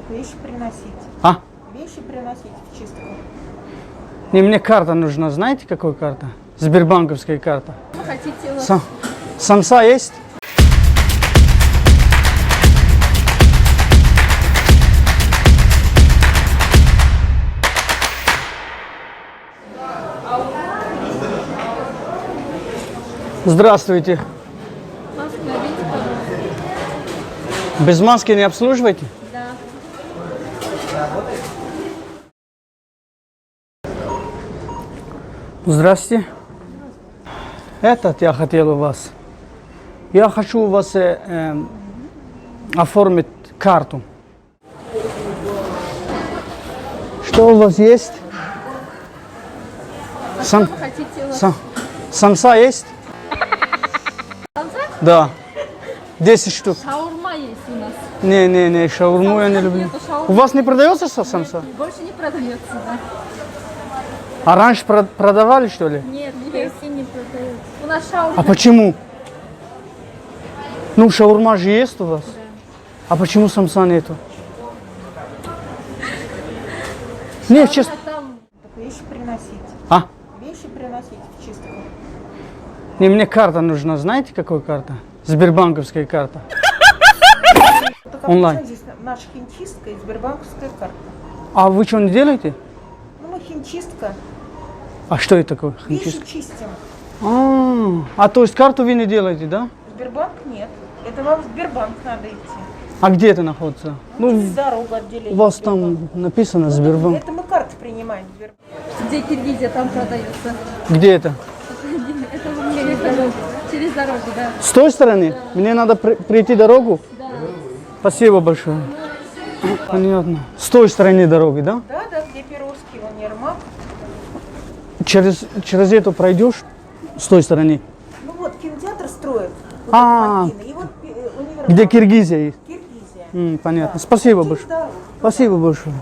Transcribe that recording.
Вещи приносить. А? Вещи приносить в чистку. Не, мне карта нужна. Знаете, какая карта? Сбербанковская карта. Вы хотите Самса есть? Здравствуйте. маску наденьте, пожалуйста? Без маски не обслуживаете? Да. Здравствуйте. Этот я хотел у вас. Я хочу у вас оформить карту. Что у вас есть? Что вы хотите? Самса есть? Самса? Да. 10 штук. Шаурма есть у нас. Не, шаурму я не люблю. Нету шаурмы. У вас не продается самса? Больше не продается, да? А раньше продавали, что ли? Нет, в KFC не продается. У нас шаурма. А почему? Ну, шаурма же есть у вас. Да. А почему самса нету? Нет, честно. Там Вещи приносить. А? Вещи приносить в чистку. Не, мне карта нужна. Знаете, какая карта? Сбербанковская карта. Только Онлайн. причем здесь наша химчистка и сбербанковская карта. А вы что не делаете? Ну, мы химчистка. А что это такое? Вещи Химчистка? чистим. А то есть карту вы не делаете, да? Сбербанк нет. Это вам в Сбербанк надо идти. А где это находится? Через дорогу отделение. У вас Сбербанка. там написано Сбербанк. Это мы карты принимаем. в Сбербанк. где Киргизия, там продается. Где это? Это через дорогу. Через дорогу, да. С той стороны? Мне надо пройти дорогу? Да. Спасибо большое. Понятно. С той стороны дороги, да? Да, где Перовский, вон Ермак. Через эту пройдешь? С той стороны. Ну вот, кинотеатр строят. Вот А. это Макина. И вот универмаг. Где Киргизия есть? Киргизия. Понятно. Спасибо Через большое. дорогу. Спасибо большое.